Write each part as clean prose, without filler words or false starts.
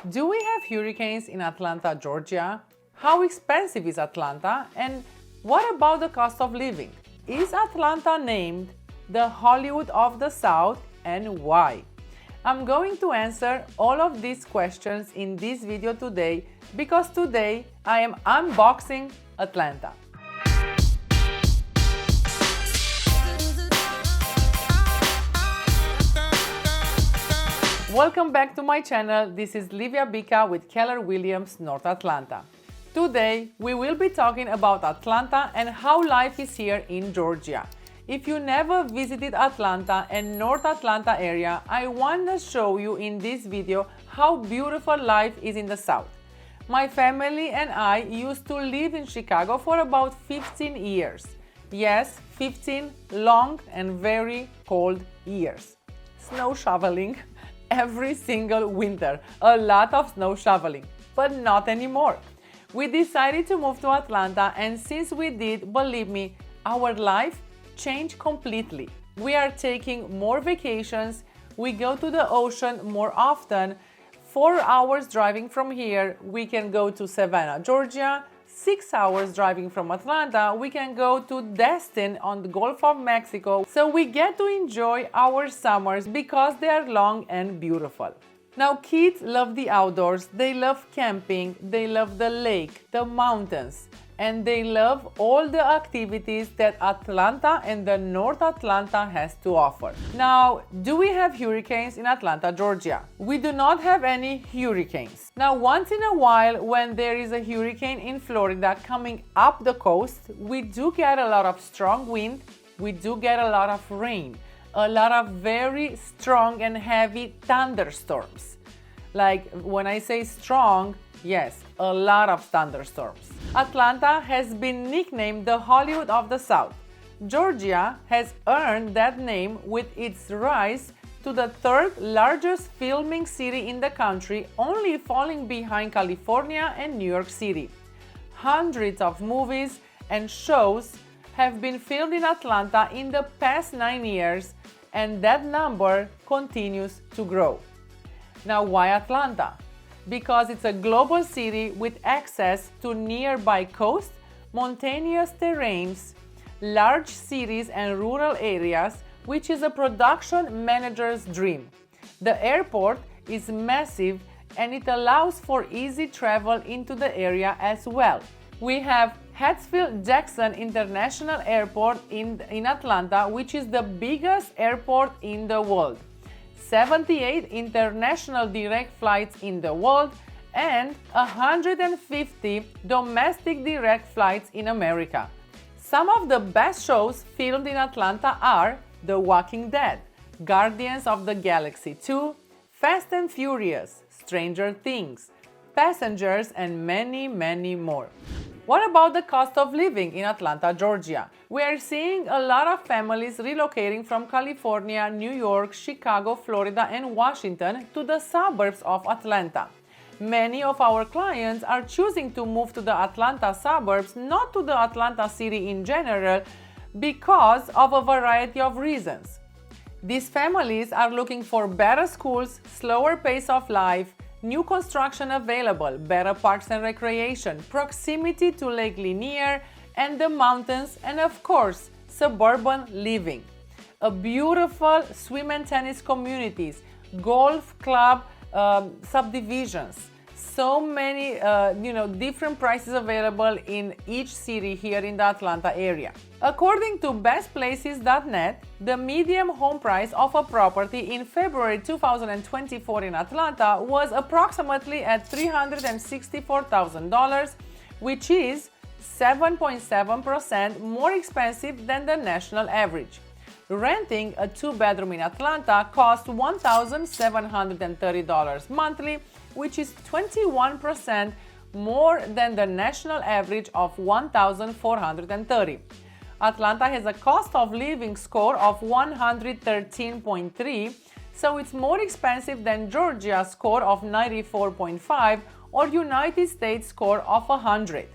Do we have hurricanes in Atlanta, Georgia? How expensive is Atlanta? And what about the cost of living? Is Atlanta named the Hollywood of the South, and why? I'm going to answer all of these questions in this video today because today I am unboxing Atlanta. Welcome back to my channel. This is Livia Bica with Keller Williams North Atlanta. Today we will be talking about Atlanta and how life is here in Georgia. If you never visited Atlanta and North Atlanta area, I want to show you in this video how beautiful life is in the South. My family and I used to live in Chicago for about 15 years. Yes, 15 long and very cold years. Snow shoveling every single winter, a lot of snow shoveling, but not anymore. We decided to move to Atlanta, and since we did, believe me, our life changed completely. We are taking more vacations, we go to the ocean more often. 4 hours driving from here, we can go to Savannah, Georgia. 6 hours driving from Atlanta, we can go to Destin on the Gulf of Mexico. So we get to enjoy our summers because they are long and beautiful. Now, kids love the outdoors, they love camping, they love the lake, the mountains, and they love all the activities that Atlanta and the North Atlanta has to offer. Now, do we have hurricanes in Atlanta, Georgia? We do not have any hurricanes. Now, once in a while, when there is a hurricane in Florida coming up the coast, we do get a lot of strong wind, we do get a lot of rain, a lot of very strong and heavy thunderstorms. Like when I say strong, yes, a lot of thunderstorms. Atlanta has been nicknamed the Hollywood of the South. Georgia has earned that name with its rise to the third largest filming city in the country, only falling behind California and New York City. Hundreds of movies and shows have been filmed in Atlanta in the past 9 years, and that number continues to grow. Now, why Atlanta? Because it's a global city with access to nearby coast, mountainous terrains, large cities and rural areas, which is a production manager's dream. The airport is massive and it allows for easy travel into the area as well. We have Hartsfield-Jackson International Airport in Atlanta, which is the biggest airport in the world. 78 international direct flights in the world and 150 domestic direct flights in America. Some of the best shows filmed in Atlanta are The Walking Dead, Guardians of the Galaxy 2, Fast and Furious, Stranger Things, Passengers, and many, many more. What about the cost of living in Atlanta, Georgia? We are seeing a lot of families relocating from California, New York, Chicago, Florida, and Washington to the suburbs of Atlanta. Many of our clients are choosing to move to the Atlanta suburbs, not to the Atlanta city in general, because of a variety of reasons. These families are looking for better schools, slower pace of life, new construction available, better parks and recreation, proximity to Lake Lanier and the mountains, and of course, suburban living. A beautiful swim and tennis communities, golf club subdivisions, so many different prices available in each city here in the Atlanta area. According to bestplaces.net, the median home price of a property in February 2024 in Atlanta was approximately at $364,000, which is 7.7% more expensive than the national average. Renting a 2-bedroom in Atlanta costs $1,730 monthly, which is 21% more than the national average of $1,430. Atlanta has a cost of living score of 113.3, so it's more expensive than Georgia's score of 94.5 or United States score of 100.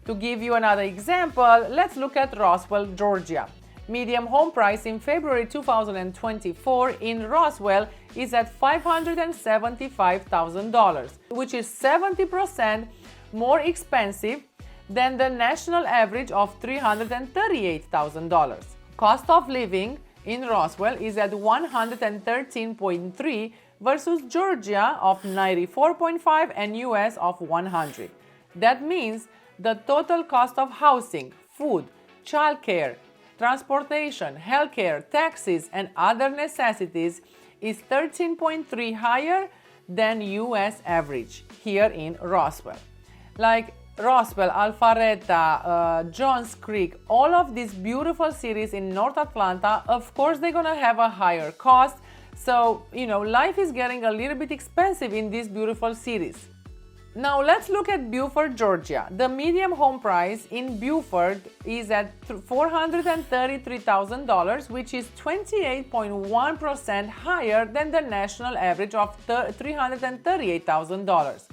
To give you another example, let's look at Roswell, Georgia. Medium home price in February 2024 in Roswell is at $575,000, which is 70% more expensive than the national average of $338,000. Cost of living in Roswell is at 113.3 versus Georgia of 94.5 and US of 100. That means the total cost of housing, food, childcare, transportation, healthcare, taxes, and other necessities is 13.3 higher than US average here in Roswell. Like Roswell, Alpharetta, Johns Creek, all of these beautiful cities in North Atlanta, of course they're gonna have a higher cost. So, life is getting a little bit expensive in these beautiful cities. Now let's look at Beaufort, Georgia. The median home price in Beaufort is at $433,000, which is 28.1% higher than the national average of $338,000.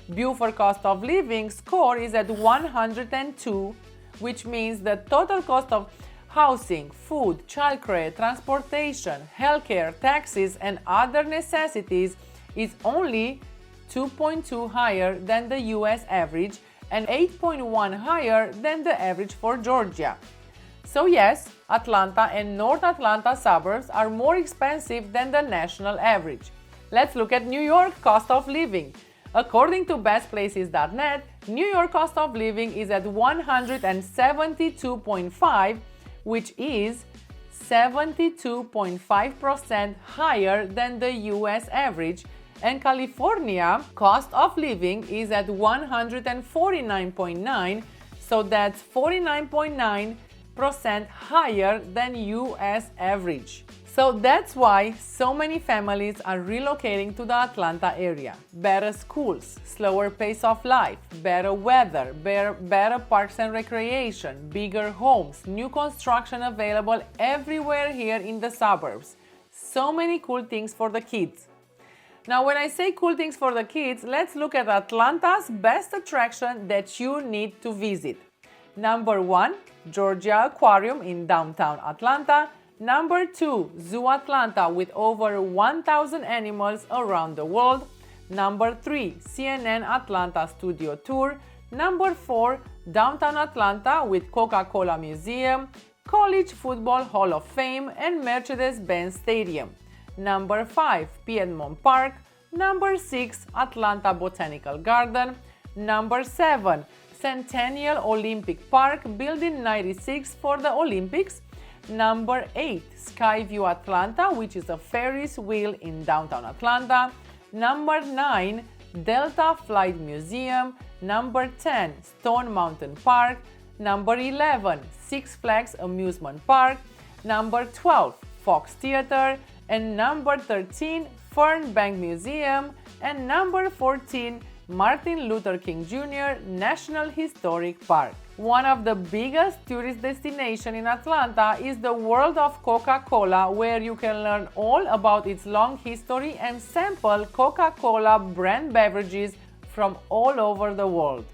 Beaufort cost of living score is at 102, which means the total cost of housing, food, childcare, transportation, healthcare, taxes, and other necessities is only 2.2 higher than the US average and 8.1 higher than the average for Georgia. So yes, Atlanta and North Atlanta suburbs are more expensive than the national average. Let's look at New York cost of living. According to bestplaces.net, New York cost of living is at 172.5, which is 72.5% higher than the US average, and California cost of living is at 149.9, so that's 49.9% higher than US average. So that's why so many families are relocating to the Atlanta area. Better schools, slower pace of life, better weather, better parks and recreation, bigger homes, new construction available everywhere here in the suburbs. So many cool things for the kids. Now, when I say cool things for the kids, let's look at Atlanta's best attraction that you need to visit. Number 1, Georgia Aquarium in downtown Atlanta. Number 2, Zoo Atlanta with over 1,000 animals around the world. Number 3, CNN Atlanta Studio Tour. Number 4, Downtown Atlanta with Coca-Cola Museum, College Football Hall of Fame, and Mercedes-Benz Stadium. Number 5, Piedmont Park. Number 6, Atlanta Botanical Garden. Number 7, Centennial Olympic Park, built in '96 for the Olympics. Number 8, Skyview Atlanta, which is a Ferris wheel in downtown Atlanta. Number 9, Delta Flight Museum. Number 10, Stone Mountain Park. Number 11, Six Flags Amusement Park. Number 12, Fox Theater. And number 13, Fernbank Museum. And number 14, Martin Luther King Jr. National Historic Park. One of the biggest tourist destinations in Atlanta is the World of Coca-Cola, where you can learn all about its long history and sample Coca-Cola brand beverages from all over the world.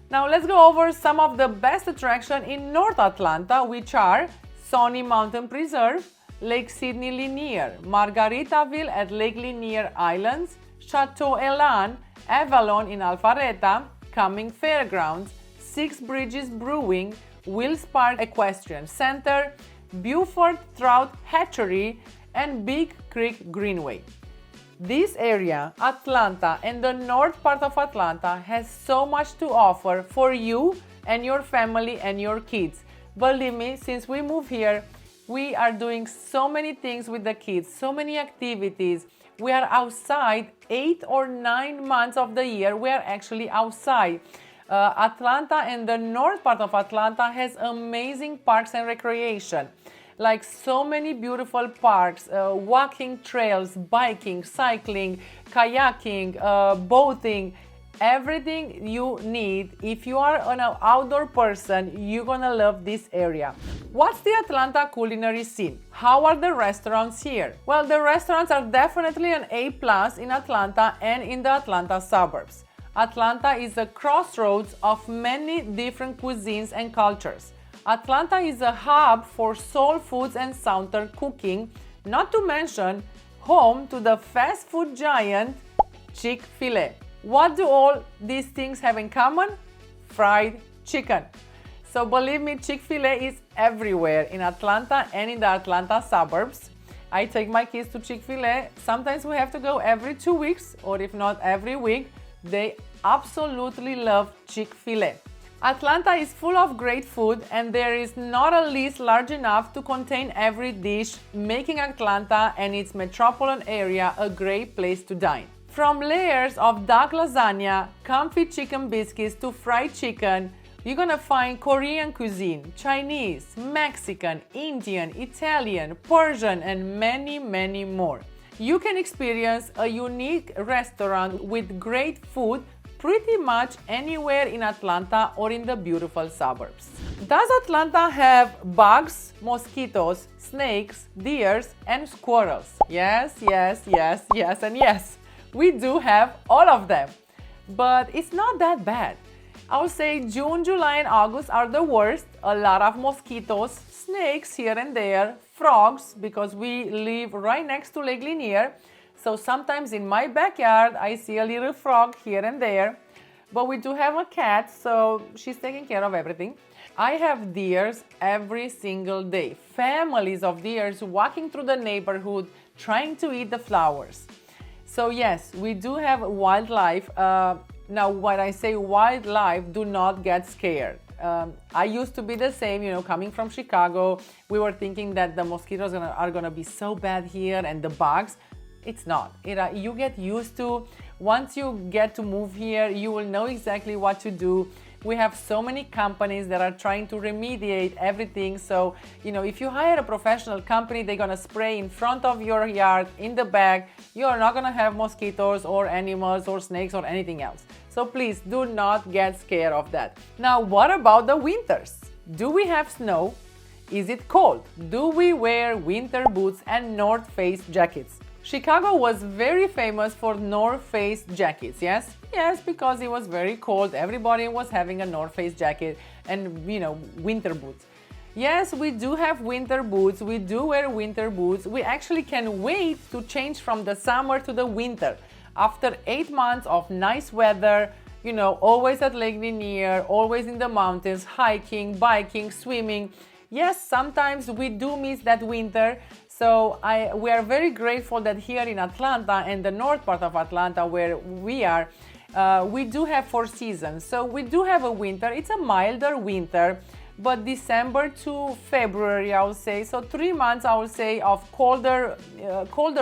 Now let's go over some of the best attractions in North Atlanta, which are Sony Mountain Preserve, Lake Sidney Lanier, Margaritaville at Lake Lanier Islands, Chateau Elan, Avalon in Alpharetta, Cumming Fairgrounds, Six Bridges Brewing, Wills Park Equestrian Center, Beaufort Trout Hatchery, and Big Creek Greenway. This area, Atlanta and the north part of Atlanta, has so much to offer for you and your family and your kids. Believe me, since we moved here, we are doing so many things with the kids, so many activities. We are outside 8 or 9 months of the year. We are actually outside. Atlanta and the north part of Atlanta has amazing parks and recreation. Like so many beautiful parks, walking trails, biking, cycling, kayaking, boating. Everything you need. If you are an outdoor person, you're gonna love this area. What's the Atlanta culinary scene? How are the restaurants here? Well, the restaurants are definitely an A+ in Atlanta and in the Atlanta suburbs. Atlanta is a crossroads of many different cuisines and cultures. Atlanta is a hub for soul foods and Southern cooking, not to mention home to the fast food giant Chick-fil-A. What do all these things have in common? Fried chicken. So believe me, Chick-fil-A is everywhere in Atlanta and in the Atlanta suburbs. I take my kids to Chick-fil-A. Sometimes we have to go every 2 weeks, or if not every week. They absolutely love Chick-fil-A. Atlanta is full of great food, and there is not a list large enough to contain every dish, making Atlanta and its metropolitan area a great place to dine. From layers of duck lasagna, comfy chicken biscuits to fried chicken, you're gonna find Korean cuisine, Chinese, Mexican, Indian, Italian, Persian, and many, many more. You can experience a unique restaurant with great food pretty much anywhere in Atlanta or in the beautiful suburbs. Does Atlanta have bugs, mosquitoes, snakes, deers, and squirrels? Yes, yes, yes, yes, and yes. We do have all of them, but it's not that bad. I would say June, July, and August are the worst. A lot of mosquitoes, snakes here and there, frogs, because we live right next to Lake Lanier. So sometimes in my backyard, I see a little frog here and there. But we do have a cat, so she's taking care of everything. I have deers every single day. Families of deers walking through the neighborhood, trying to eat the flowers. So yes, we do have wildlife. Now, when I say wildlife, do not get scared. I used to be the same, coming from Chicago. We were thinking that the mosquitoes are gonna be so bad here and the bugs. It's not. You get used to. Once you get to move here, you will know exactly what to do. We have so many companies that are trying to remediate everything. So, if you hire a professional company, they're gonna spray in front of your yard, in the back. You are not gonna have mosquitoes or animals or snakes or anything else. So please do not get scared of that. Now, what about the winters? Do we have snow? Is it cold? Do we wear winter boots and North Face jackets? Chicago was very famous for North Face jackets, yes? Yes, because it was very cold. Everybody was having a North Face jacket and, winter boots. Yes, we do have winter boots. We do wear winter boots. We actually can wait to change from the summer to the winter. After 8 months of nice weather, always at Lake Lanier, always in the mountains, hiking, biking, swimming. Yes, sometimes we do miss that winter. So we are very grateful that here in Atlanta and the north part of Atlanta where we are, we do have 4 seasons. So we do have a winter. It's a milder winter, but December to February, I would say. So 3 months, I would say, of colder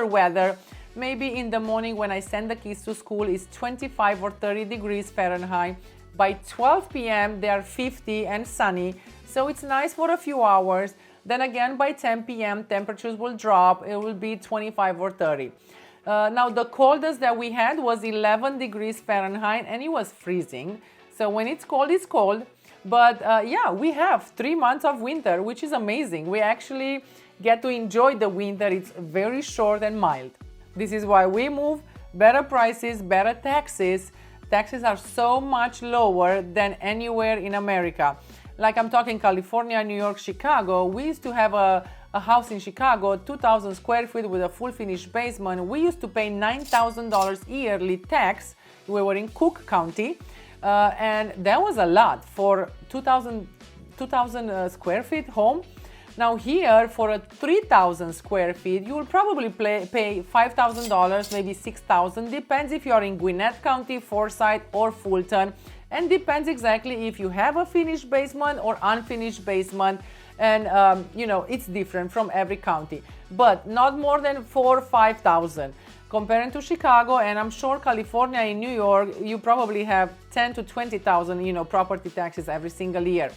weather. Maybe in the morning when I send the kids to school, it's 25 or 30 degrees Fahrenheit. By 12 p.m., they are 50 and sunny. So it's nice for a few hours. Then again, by 10 p.m., temperatures will drop. It will be 25 or 30. Now, the coldest that we had was 11 degrees Fahrenheit, and it was freezing. So when it's cold, it's cold. But yeah, we have 3 months of winter, which is amazing. We actually get to enjoy the winter. It's very short and mild. This is why we move. Better prices, better taxes. Taxes are so much lower than anywhere in America. Like I'm talking California, New York, Chicago. We used to have a house in Chicago, 2,000 square feet with a full finished basement. We used to pay $9,000 yearly tax. We were in Cook County. And that was a lot for 2,000 square feet home. Now here, for a 3,000 square feet, you will probably pay $5,000, maybe $6,000. Depends if you are in Gwinnett County, Forsyth, or Fulton. And depends exactly if you have a finished basement or unfinished basement. And, it's different from every county. But not more than $4,000 or $5,000. Comparing to Chicago, and I'm sure California and New York, you probably have $10,000 to $20,000, property taxes every single year.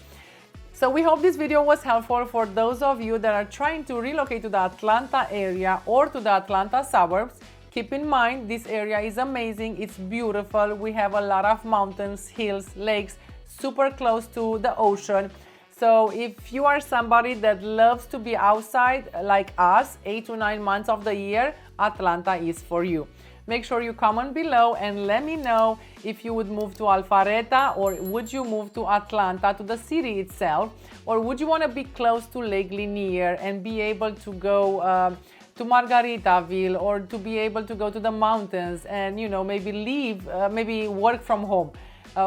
So we hope this video was helpful for those of you that are trying to relocate to the Atlanta area or to the Atlanta suburbs. Keep in mind, this area is amazing. It's beautiful. We have a lot of mountains, hills, lakes, super close to the ocean. So if you are somebody that loves to be outside like us, 8 to 9 months of the year, Atlanta is for you. Make sure you comment below and let me know if you would move to Alpharetta, or would you move to Atlanta, to the city itself, or would you want to be close to Lake Lanier and be able to go to Margaritaville, or to be able to go to the mountains and, you know, maybe leave, maybe work from home.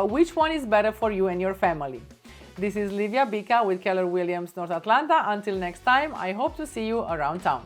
Which one is better for you and your family? This is Livia Bica with Keller Williams North Atlanta. Until next time, I hope to see you around town.